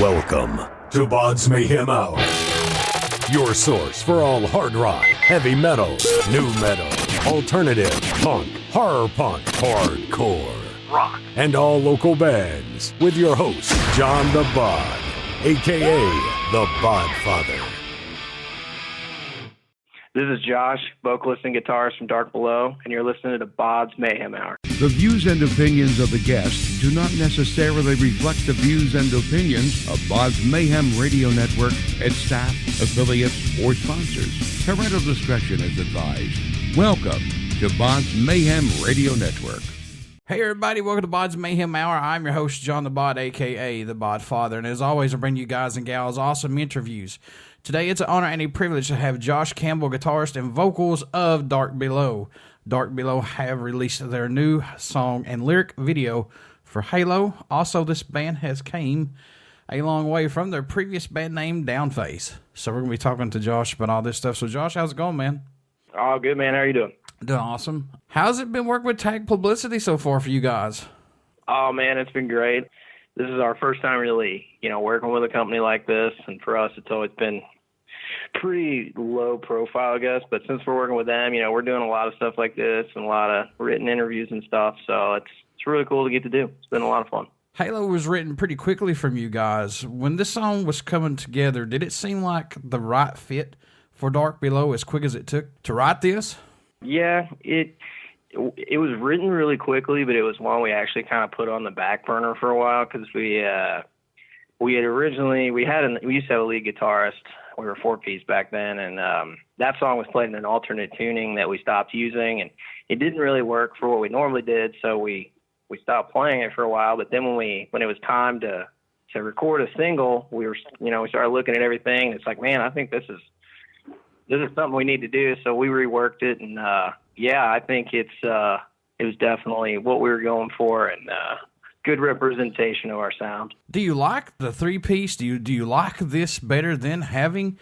Welcome to BODS Mayhem Hour, your source for all hard rock, heavy metal, new metal, alternative, punk, horror punk, hardcore, rock, and all local bands, with your host, John the Bod, a.k.a. the Bodfather. This is Josh, vocalist and guitarist from Dark Below, and you're listening to BODS Mayhem Hour. The views and opinions of the guests do not necessarily reflect the views and opinions of BODS Mayhem Radio Network, its staff, affiliates, or sponsors. Parental discretion is advised. Welcome to BODS Mayhem Radio Network. Hey everybody, welcome to BODS Mayhem Hour. I'm your host, John the Bod, a.k.a. the Bodfather, and as always, I bring you guys and gals awesome interviews. Today, it's an honor and a privilege to have Josh Campbell, guitarist and vocals of Dark Below. Dark Below have released their new song and lyric video for Halo. Also, this band has came a long way from their previous band name, Downface. So we're going to be talking to Josh about all this stuff. So Josh, how's it going, man? Oh, good, man. How are you doing? Doing awesome. How's it been working with Tag Publicity so far for you guys? Oh, man, it's been great. This is our first time really, working with a company like this. And for us, it's always been pretty low profile, I guess. But since we're working with them, we're doing a lot of stuff like this and a lot of written interviews and stuff. So it's really cool to get to do. It's been a lot of fun. Halo was written pretty quickly from you guys. When this song was coming together, did it seem like the right fit for Dark Below as quick as it took to write this? Yeah, it was written really quickly, but it was one we actually kind of put on the back burner for a while because we used to have a lead guitarist. We were 4-piece back then, and that song was played in an alternate tuning that we stopped using, and it didn't really work for what we normally did, so we stopped playing it for a while. But then when it was time to record a single, we started looking at everything, and it's like, man, I think this is something we need to do. So we reworked it, and I think it was definitely what we were going for, and good representation of our sound. Do you like the 3-piece? Do you like this better than having,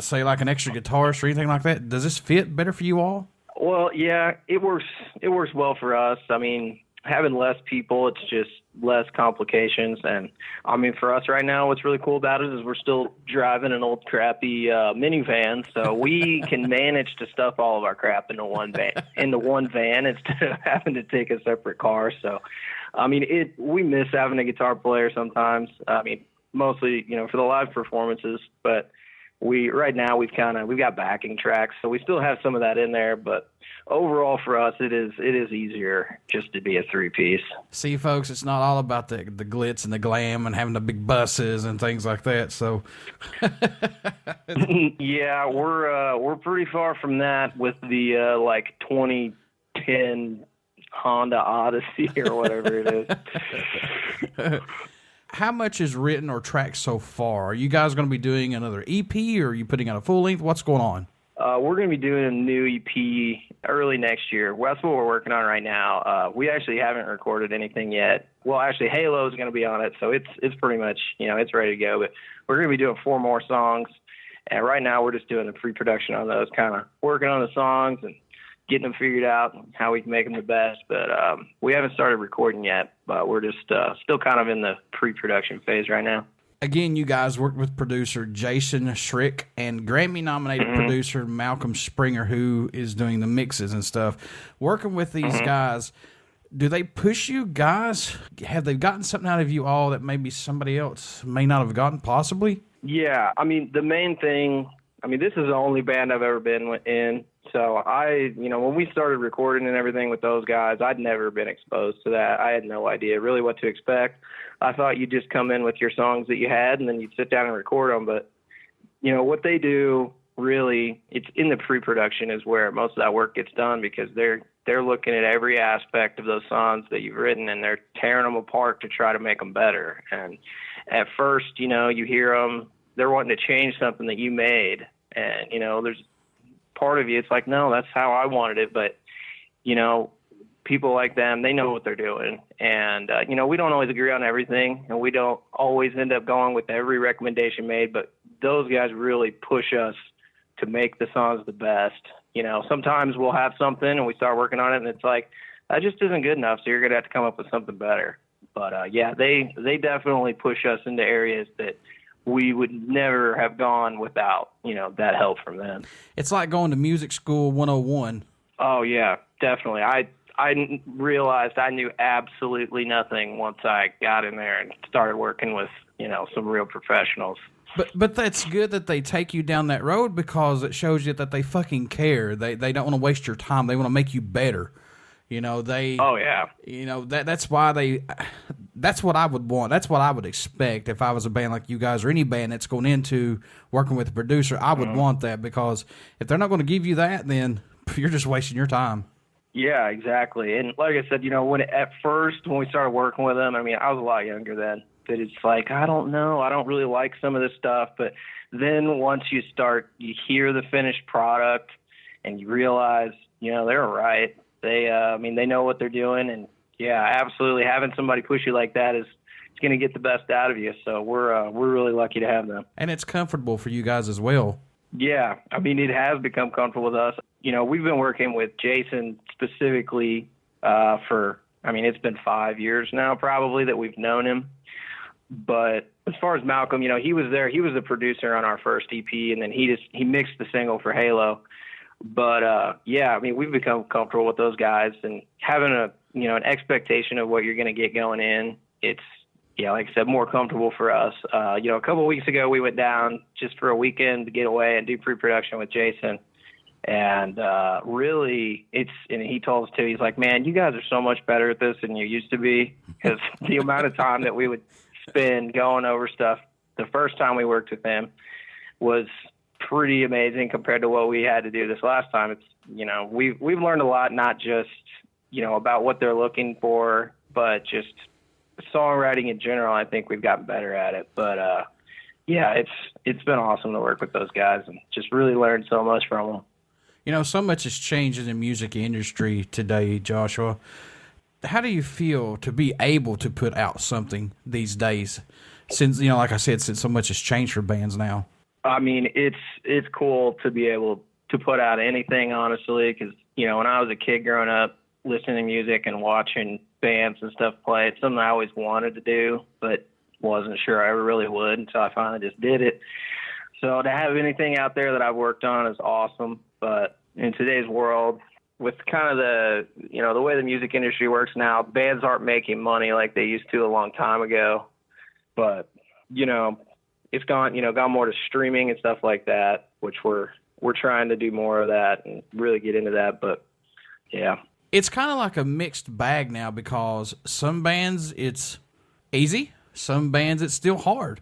say, like an extra guitarist or anything like that? Does this fit better for you all? Well, yeah, it works well for us. I mean, having less people, it's just less complications. And I mean, for us right now, what's really cool about it is we're still driving an old crappy minivan, so we can manage to stuff all of our crap into one van instead of having to take a separate car. So, I mean, we miss having a guitar player sometimes. I mean, mostly, for the live performances, but we've got backing tracks, so we still have some of that in there, but overall for us, it is easier just to be a 3-piece. See, folks, it's not all about the glitz and the glam and having the big buses and things like that. So, yeah, we're pretty far from that with the 2010 Honda Odyssey or whatever it is. How much is written or tracked so far? Are you guys going to be doing another EP, or are you putting out a full length? What's going on? We're going to be doing a new EP early next year. Well, that's what we're working on right now. We actually haven't recorded anything yet. Well, actually, Halo is going to be on it, so it's pretty much, it's ready to go. But we're going to be doing 4 more songs, and right now we're just doing the pre-production on those, kind of working on the songs and getting them figured out and how we can make them the best. But we haven't started recording yet, but we're just still kind of in the pre-production phase right now. Again, you guys worked with producer Jason Schrick and Grammy-nominated producer Malcolm Springer, who is doing the mixes and stuff. Working with these guys, do they push you guys? Have they gotten something out of you all that maybe somebody else may not have gotten, possibly? Yeah, I mean, the main thing, this is the only band I've ever been in. So when we started recording and everything with those guys, I'd never been exposed to that. I had no idea really what to expect. I thought you'd just come in with your songs that you had and then you'd sit down and record them. But, what they do really, it's in the pre-production is where most of that work gets done, because they're looking at every aspect of those songs that you've written and they're tearing them apart to try to make them better. And at first, you hear them, they're wanting to change something that you made. And, there's part of you, it's like, no, that's how I wanted it. But, people like them, they know what they're doing. And, we don't always agree on everything, and we don't always end up going with every recommendation made, but those guys really push us to make the songs the best. Sometimes we'll have something and we start working on it and it's like, that just isn't good enough, so you're going to have to come up with something better. But yeah, they definitely push us into areas that we would never have gone without, that help from them. It's like going to music school 101. Oh yeah, definitely. I realized I knew absolutely nothing once I got in there and started working with, some real professionals. But that's good that they take you down that road, because it shows you that they fucking care. They don't want to waste your time. They want to make you better. Oh yeah. That's why that's what I would want. That's what I would expect if I was a band like you guys, or any band that's going into working with a producer. I would want that, because if they're not going to give you that, then you're just wasting your time. Yeah, exactly. And like I said, at first when we started working with them, I was a lot younger then, but it's like, I don't know, I don't really like some of this stuff. But then once you hear the finished product and you realize, they're right. They know what they're doing. And yeah, absolutely, having somebody push you like that is going to get the best out of you. So we're really lucky to have them. And it's comfortable for you guys as well. Yeah, it has become comfortable with us. We've been working with Jason specifically it's been 5 years now probably that we've known him. But as far as Malcolm, he was there. He was the producer on our first EP, and then he mixed the single for Halo. But we've become comfortable with those guys, and having an expectation of what you're going to get going in. It's, like I said, more comfortable for us. A couple of weeks ago we went down just for a weekend to get away and do pre-production with Jason. And really, and he told us too, he's like, man, you guys are so much better at this than you used to be, because the amount of time that we would spend going over stuff the first time we worked with him was pretty amazing compared to what we had to do this last time. It's, we've learned a lot, not just, about what they're looking for, but just songwriting in general. I think we've gotten better at it. But it's been awesome to work with those guys and just really learned so much from them. So much has changed in the music industry today, Joshua. How do you feel to be able to put out something these days? Since, like I said, since so much has changed for bands now. It's cool to be able to put out anything, honestly, because, when I was a kid growing up, listening to music and watching bands and stuff play, it's something I always wanted to do, but wasn't sure I ever really would until I finally just did it. So to have anything out there that I've worked on is awesome. But in today's world, with kind of the way the music industry works now, bands aren't making money like they used to a long time ago. But, it's gone more to streaming and stuff like that, which we're trying to do more of that and really get into that. But yeah. It's kind of like a mixed bag now, because some bands it's easy, some bands it's still hard.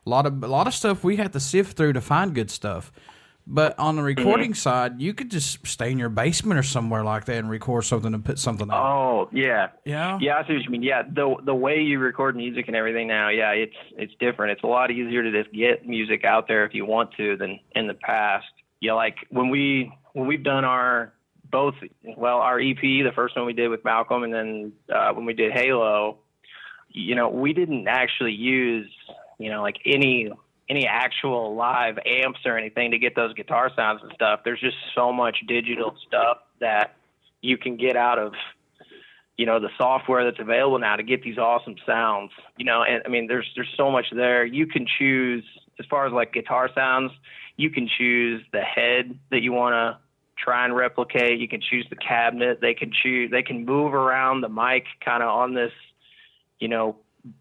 A lot of stuff we have to sift through to find good stuff. But on the recording side, you could just stay in your basement or somewhere like that and record something and put something out. Oh, yeah. Yeah? Yeah, I see what you mean. Yeah, the way you record music and everything now, yeah, it's different. It's a lot easier to just get music out there if you want to than in the past. Yeah, like when we've done our EP, the first one we did with Malcolm, and then when we did Halo, we didn't actually use, like any actual live amps or anything to get those guitar sounds and stuff. There's just so much digital stuff that you can get out of, the software that's available now to get these awesome sounds, and there's so much there. You can choose, as far as like guitar sounds, you can choose the head that you want to try and replicate. You can choose the cabinet. They can move around the mic kind of on this,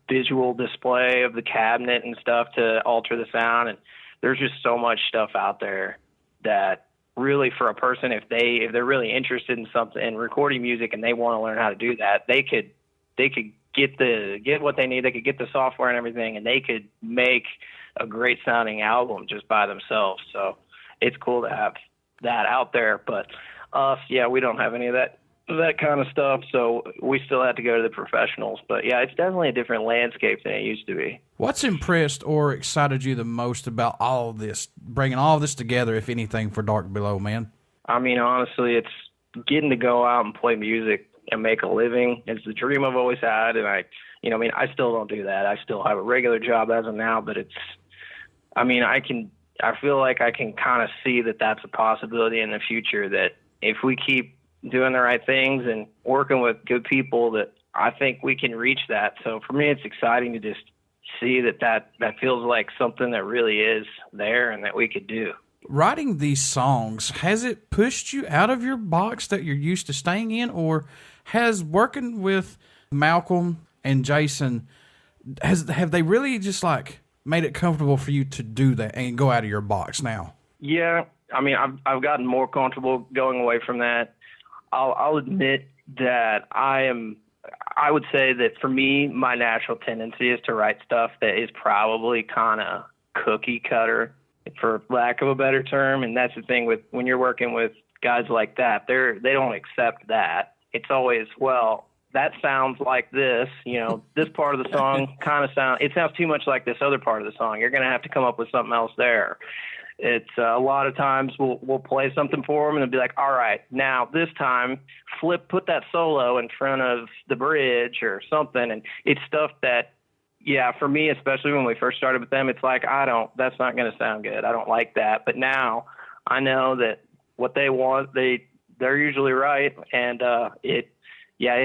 visual display of the cabinet and stuff to alter the sound. And there's just so much stuff out there that really, for a person, if they're really interested in something and recording music and they want to learn how to do that, they could get what they need. They could get the software and everything, and they could make a great sounding album just by themselves. So it's cool to have that out there. But us, we don't have any of that kind of stuff, so we still have to go to the professionals. But yeah, it's definitely a different landscape than it used to be. What's impressed or excited you the most about all of this, bringing all of this together, if anything, for Dark Below, man? Honestly, it's getting to go out and play music and make a living. It's the dream I've always had, and I still don't do that. I still have a regular job as of now, but I feel like I can kind of see that that's a possibility in the future, that if we keep doing the right things and working with good people, that I think we can reach that. So for me, it's exciting to just see that feels like something that really is there and that we could do. Writing these songs, has it pushed you out of your box that you're used to staying in, or has working with Malcolm and Jason, have they really just like made it comfortable for you to do that and go out of your box now? Yeah, I mean, I've gotten more comfortable going away from that. I'll admit that I would say that for me, my natural tendency is to write stuff that is probably kind of cookie cutter, for lack of a better term. And that's the thing with when you're working with guys like that, they don't accept that. It's always, well, that sounds like this, this part of the song it sounds too much like this other part of the song. You're going to have to come up with something else there. It's a lot of times we'll play something for them and they'll be like, all right, now this time put that solo in front of the bridge or something. And it's stuff that, yeah, for me, especially when we first started with them, it's like, that's not going to sound good. I don't like that. But now I know that what they want, they're usually right. And it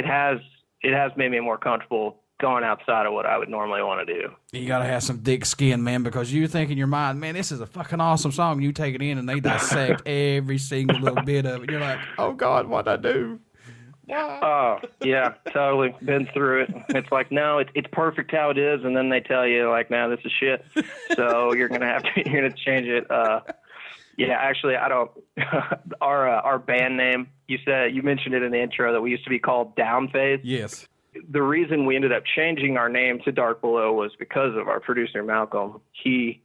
has made me more comfortable going outside of what I would normally want to do. You got to have some thick skin, man, because you think in your mind, man, this is a fucking awesome song. You take it in and they dissect every single little bit of it. You're like, oh God, what'd I do? Oh, yeah, totally. Been through it. It's like, no, it's perfect how it is. And then they tell you like, man, this is shit. So you're going to change it. Yeah, actually, I don't, our band name, you mentioned it in the intro that we used to be called Downphase. Yes. The reason we ended up changing our name to Dark Below was because of our producer, Malcolm. He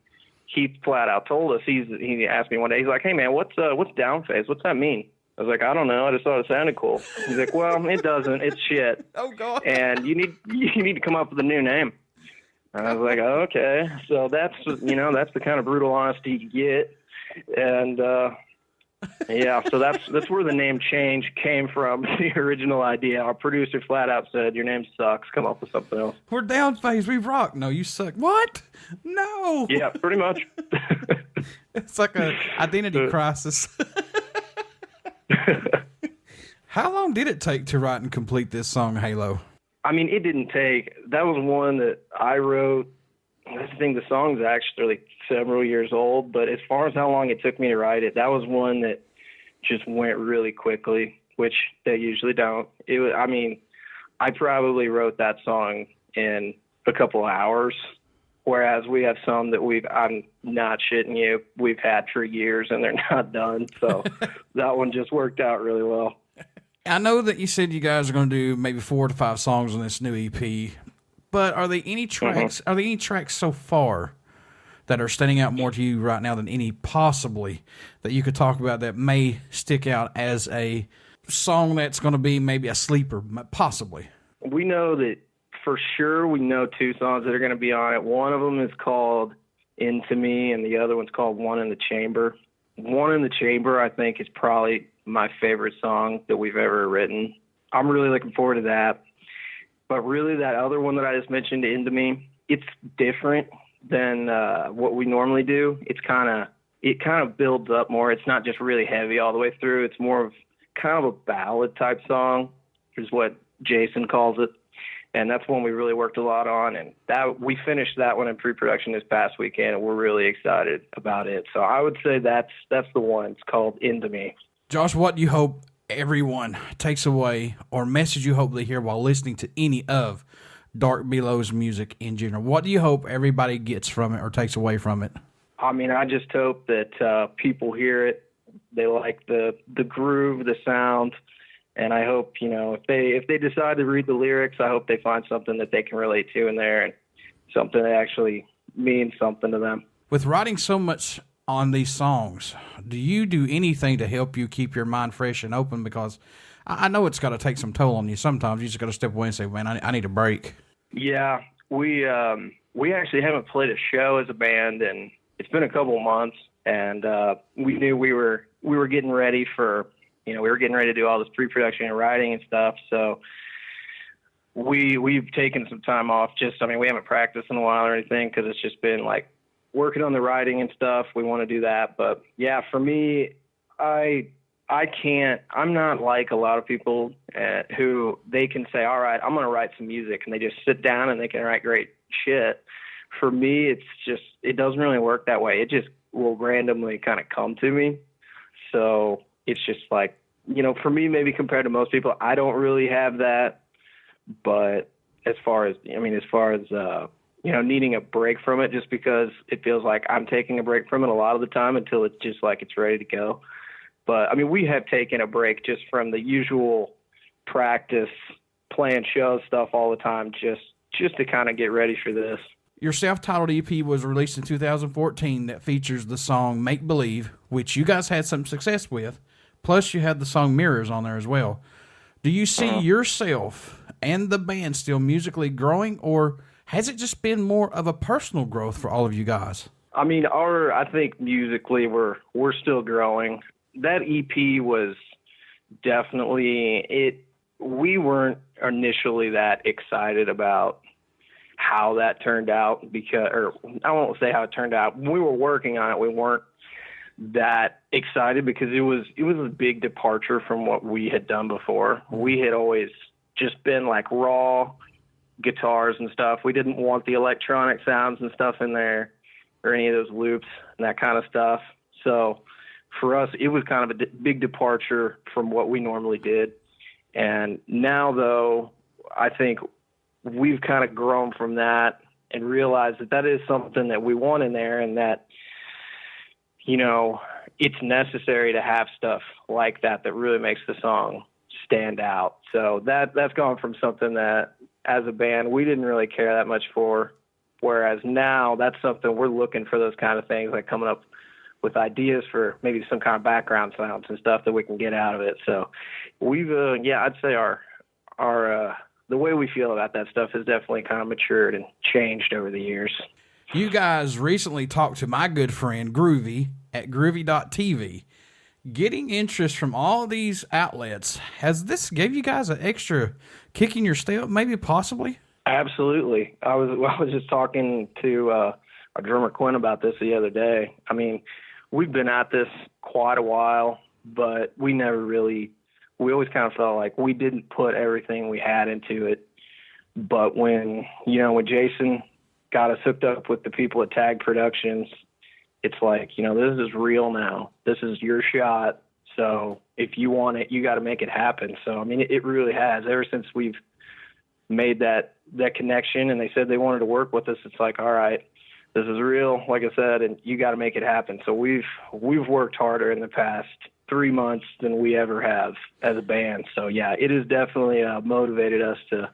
flat out told us, he asked me one day, he's like, hey man, what's Downphase? What's that mean? I was like, I don't know. I just thought it sounded cool. He's like, well, it doesn't. It's shit. Oh God. And you need to come up with a new name. And I was like, oh, okay. So that's the kind of brutal honesty you get. And yeah, so that's where the name change came from. The original idea. Our producer flat out said, your name sucks. Come up with something else. We're Downphase. We rock. No, you suck. What? No. Yeah, pretty much. It's like an identity crisis. How long did it take to write and complete this song, Halo? I mean, it didn't take. That was one that I wrote. I think the song's actually several years old, but as far as how long it took me to write it, that was one that just went really quickly, which they usually don't. I probably wrote that song in a couple of hours, whereas we have some that I'm not shitting you, we've had for years and they're not done. So that one just worked out really well. I know that you said you guys are going to do maybe 4 to 5 songs on this new EP, but are there any tracks? Are there any tracks so far that are standing out more to you right now than any possibly that you could talk about that may stick out as a song that's going to be maybe a sleeper, possibly? We know that for sure. We know 2 songs that are going to be on it. One of them is called Into Me, and the other one's called One in the Chamber. One in the Chamber, I think, is probably my favorite song that we've ever written. I'm really looking forward to that. But really, that other one that I just mentioned, Into Me, it's different than what we normally do. It kind of builds up more. It's not just really heavy all the way through. It's more of kind of a ballad type song, is what Jason calls it. And that's one we really worked a lot on. And that we finished that one in pre-production this past weekend, and we're really excited about it. So I would say that's the one. It's called Into Me. Josh, what do you hope everyone takes away, or message you hope they hear while listening to any of Dark Below's music in general? What do you hope everybody gets from it or takes away from it? I mean, I just hope that people hear it. They like the groove, the sound. And I hope, if they decide to read the lyrics, I hope they find something that they can relate to in there and something that actually means something to them. With writing so much on these songs, do you do anything to help you keep your mind fresh and open? Because I know it's got to take some toll on you. Sometimes you just got to step away and say, man, I need a break. Yeah, we actually haven't played a show as a band, and it's been a couple of months, and we knew we were getting ready for, we were getting ready to do all this pre-production and writing and stuff. So we've taken some time off. We haven't practiced in a while or anything because it's just been like working on the writing and stuff. We want to do that. But yeah, for me, I I'm not like a lot of people who they can say, all right, I'm going to write some music, and they just sit down and they can write great shit. For me, it doesn't really work that way. It just will randomly kind of come to me. So it's just like, for me, maybe compared to most people, I don't really have that. But as far as needing a break from it, just because it feels like I'm taking a break from it a lot of the time until it's just like it's ready to go. But I mean, we have taken a break just from the usual practice, playing show stuff all the time, just to kind of get ready for this. Your self-titled EP was released in 2014 that features the song Make Believe, which you guys had some success with. Plus, you had the song Mirrors on there as well. Do you see yourself and the band still musically growing, or has it just been more of a personal growth for all of you guys? I mean, I think musically we're still growing. That EP was definitely we weren't initially that excited about how that turned out, or I won't say how it turned out. When we were working on it, we weren't that excited because it was a big departure from what we had done before. We had always just been like raw guitars and stuff. We didn't want the electronic sounds and stuff in there or any of those loops and that kind of stuff. So for us, it was kind of a big departure from what we normally did. And now, though, I think we've kind of grown from that and realized that is something that we want in there, and that, it's necessary to have stuff like that really makes the song stand out. So that's gone from something that, as a band, we didn't really care that much for, whereas now that's something we're looking for, those kind of things, like coming up with ideas for maybe some kind of background sounds and stuff that we can get out of it. So we've, I'd say our the way we feel about that stuff has definitely kind of matured and changed over the years. You guys recently talked to my good friend Groovy at groovy.tv. Getting interest from all these outlets, has this gave you guys an extra kick in your step, maybe possibly? Absolutely. I was just talking to our drummer Quinn about this the other day. I mean, we've been at this quite a while, but we always kind of felt like we didn't put everything we had into it. But when Jason got us hooked up with the people at Tag Productions, it's like, this is real now. This is your shot. So if you want it, you got to make it happen. So, I mean, it really has. Ever since we've made that connection and they said they wanted to work with us, it's like, all right, this is real, like I said, and you got to make it happen. So we've worked harder in the past 3 months than we ever have as a band. So yeah, it has definitely motivated us to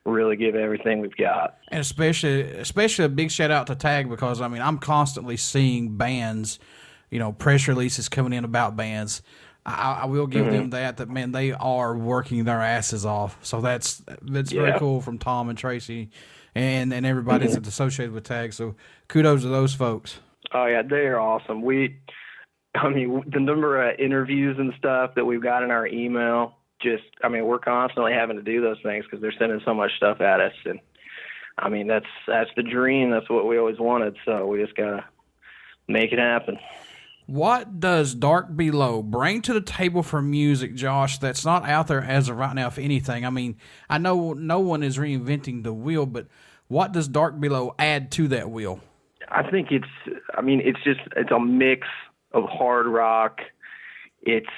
really give everything we've got. And especially a big shout out to Tag, because I mean, I'm constantly seeing bands, press releases coming in about bands. I will give them that man, they are working their asses off. So that's very cool from Tom and Tracy and everybody that's associated with Tag. So kudos to those folks. Oh yeah, they are awesome. The number of interviews and stuff that we've got in our email, we're constantly having to do those things because they're sending so much stuff at us. And I mean, that's the dream. That's what we always wanted. So we just got to make it happen. What does Dark Below bring to the table for music, Josh, that's not out there as of right now, if anything? I mean, I know no one is reinventing the wheel, but what does Dark Below add to that wheel? I think it's a mix of hard rock. It's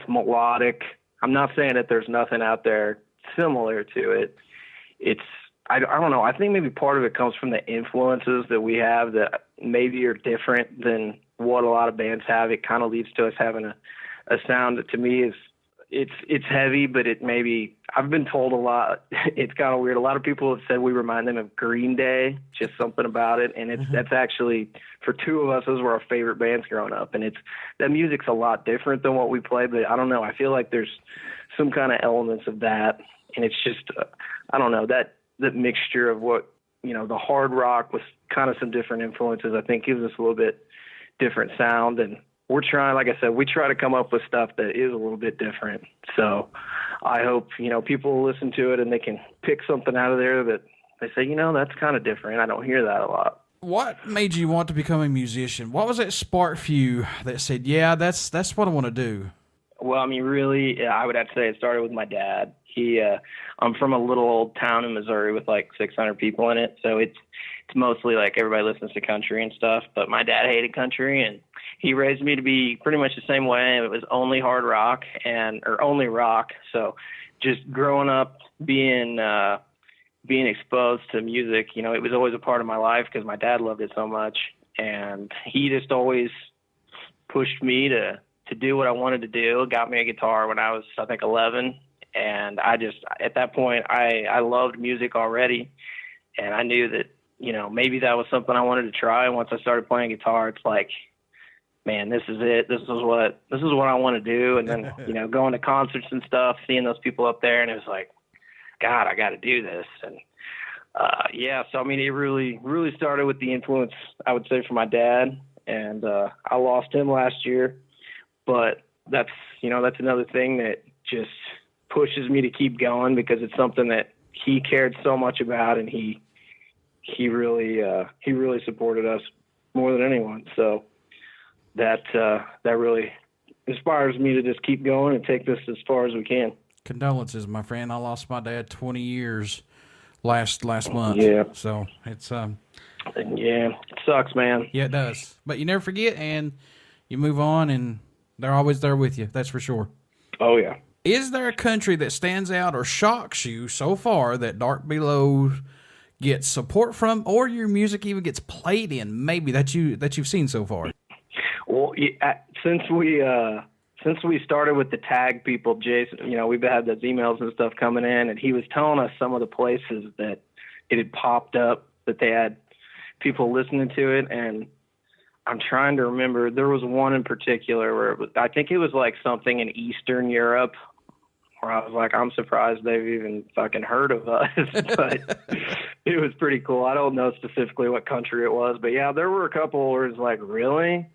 melodic. I'm not saying that there's nothing out there similar to it. I don't know. I think maybe part of it comes from the influences that we have that maybe are different than what a lot of bands have. It kind of leads to us having a sound that to me is it's heavy, but it maybe, I've been told a lot, it's kind of weird. A lot of people have said we remind them of Green Day, just something about it. And that's actually, for two of us, those were our favorite bands growing up. And that music's a lot different than what we play, but I don't know. I feel like there's some kind of elements of that. And it's just, I don't know, that mixture of what, the hard rock with kind of some different influences, I think gives us a little bit different sound. And we're trying, like I said, we try to come up with stuff that is a little bit different. So I hope, people will listen to it and they can pick something out of there that they say, that's kind of different. I don't hear that a lot. What made you want to become a musician? What was that spark for you that said, yeah, that's what I want to do? Well, I mean, really, yeah, I would have to say it started with my dad. I'm from a little old town in Missouri with like 600 people in it, so it's mostly like everybody listens to country and stuff. But my dad hated country, and he raised me to be pretty much the same way. It was only hard rock or only rock. So just growing up being exposed to music, you know, it was always a part of my life because my dad loved it so much, and he just always pushed me to do what I wanted to do. Got me a guitar when I was, I think, 11. And at that point, I loved music already. And I knew that, you know, maybe that was something I wanted to try. And once I started playing guitar, it's like, man, this is it. This is what I want to do. And then, you know, going to concerts and stuff, seeing those people up there, and it was like, God, I got to do this. And so I mean, it really, really started with the influence, I would say, from my dad. And I lost him last year. But that's another thing that just pushes me to keep going because it's something that he cared so much about, and he really supported us more than anyone. So that really inspires me to just keep going and take this as far as we can. Condolences, my friend. I lost my dad 20 years last month. Yeah. So it's yeah, it sucks, man. Yeah, it does. But you never forget, and you move on, and they're always there with you. That's for sure. Oh, yeah. Is there a country that stands out or shocks you so far that Dark Below gets support from, or your music even gets played in, maybe that you've seen so far? Well, since we started with the tag people, Jason, you know, we've had those emails and stuff coming in, and he was telling us some of the places that it had popped up, that they had people listening to it, and I'm trying to remember. There was one in particular where I think it was like something in Eastern Europe, where I was like, I'm surprised they've even fucking heard of us. But it was pretty cool. I don't know specifically what country it was, but yeah, there were a couple where it's like, really?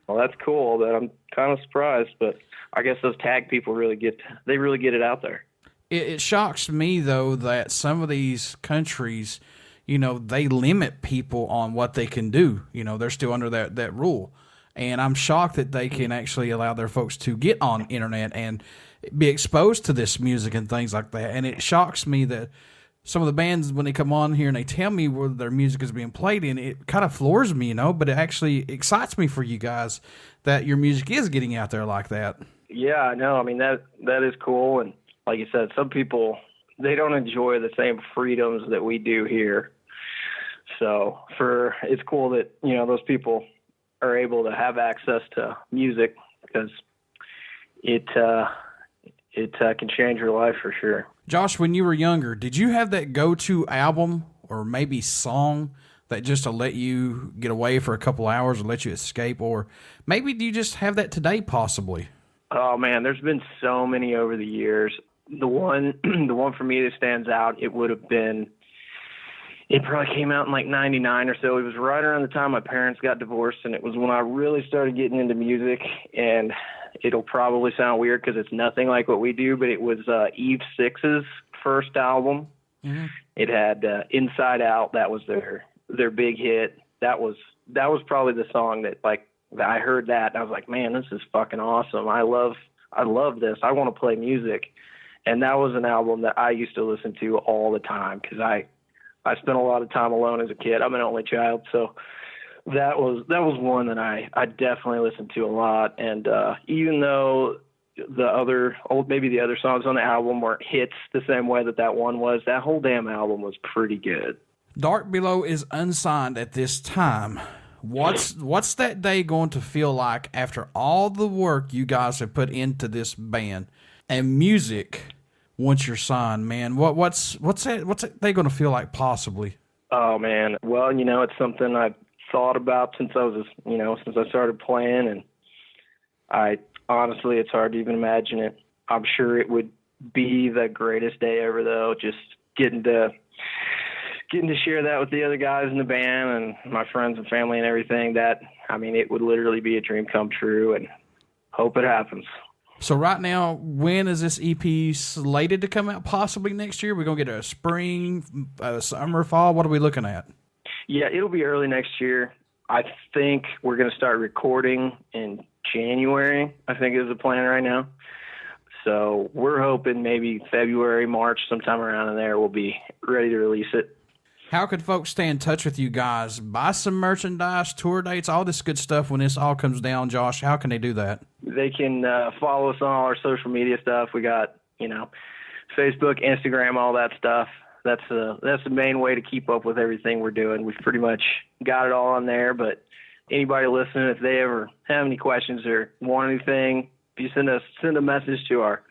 Well, that's cool. That I'm kind of surprised, but I guess those tag people really get it out there. It shocks me though that some of these countries, you know, they limit people on what they can do. You know, they're still under that rule. And I'm shocked that they can actually allow their folks to get on internet and be exposed to this music and things like that. And it shocks me that some of the bands, when they come on here and they tell me where their music is being played in, it kind of floors me, you know, but it actually excites me for you guys that your music is getting out there like that. Yeah, I know. I mean, that is cool. And like you said, some people, they don't enjoy the same freedoms that we do here. So it's cool that, you know, those people are able to have access to music, because it can change your life for sure. Josh, when you were younger, did you have that go-to album or maybe song that just to let you get away for a couple hours or let you escape? Or maybe do you just have that today possibly? Oh man, there's been so many over the years. The one for me that stands out, it probably came out in like 99 or so. It was right around the time my parents got divorced, and it was when I really started getting into music. And it'll probably sound weird because it's nothing like what we do, but it was Eve Six's first album. Mm-hmm. It had Inside Out. That was their big hit. That was probably the song that, like, I heard that and I was like, man, this is fucking awesome. I love this. I want to play music. And that was an album that I used to listen to all the time because I spent a lot of time alone as a kid. I'm an only child, so that was one that I definitely listened to a lot. And even though the other songs on the album weren't hits the same way that one was, that whole damn album was pretty good. Dark Below is unsigned at this time. What's that day going to feel like after all the work you guys have put into this band and music? Once you're signed, man, what's that day going to feel like possibly? Oh man, well, you know, it's something I've thought about since I started playing, and I honestly, it's hard to even imagine it. I'm sure it would be the greatest day ever, though. Just getting to share that with the other guys in the band and my friends and family and everything. That, I mean, it would literally be a dream come true, and hope it happens. So right now, when is this EP slated to come out? Possibly next year? We're going to get a spring, summer, fall? What are we looking at? Yeah, it'll be early next year. I think we're going to start recording in January, I think is the plan right now. So we're hoping maybe February, March, sometime around in there, we'll be ready to release it. How could folks stay in touch with you guys? Buy some merchandise, tour dates, all this good stuff when this all comes down, Josh. How can they do that? They can follow us on all our social media stuff. We got, Facebook, Instagram, all that stuff. That's the main way to keep up with everything we're doing. We've pretty much got it all on there, but anybody listening, if they ever have any questions or want anything, if you send a message to our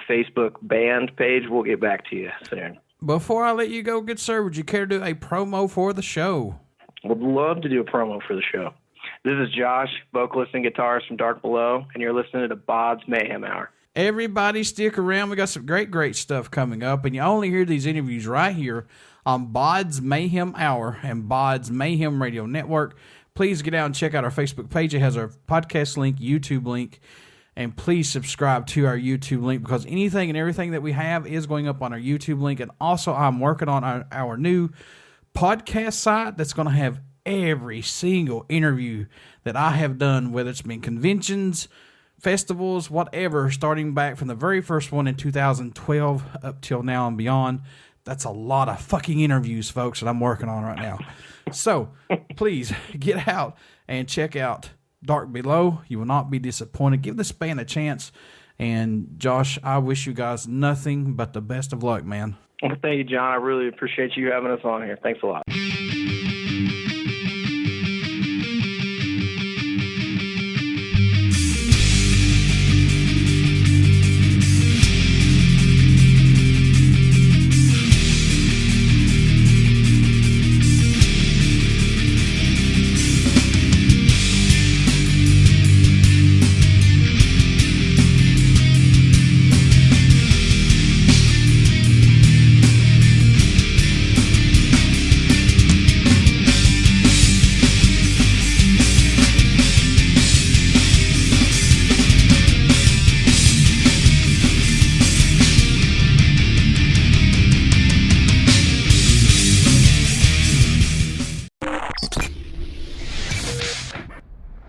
Facebook band page, we'll get back to you soon. Before I let you go, good sir, would you care to do a promo for the show? Would love to do a promo for the show. This is Josh, vocalist and guitarist from Dark Below, and you're listening to BODS Mayhem Hour. Everybody stick around. We got some great stuff coming up, and you only hear these interviews right here on BODS Mayhem Hour and BODS Mayhem Radio Network. Please get out and check out our Facebook page. It has our podcast link, YouTube link, and please subscribe to our YouTube link because anything and everything that we have is going up on our YouTube link. And also, I'm working on our new podcast site that's going to have every single interview that I have done, whether it's been conventions, festivals, whatever, starting back from the very first one in 2012 up till now and beyond. That's a lot of fucking interviews, folks, that I'm working on right now. So please get out and check out Dark Below. You will not be disappointed. Give this band a chance. And Josh, I wish you guys nothing but the best of luck, man. Well, thank you, John. I really appreciate you having us on here. Thanks a lot.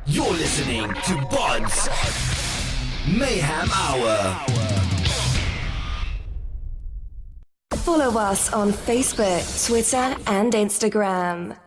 You're listening to BODS Mayhem Hour. Follow us on Facebook, Twitter, and Instagram.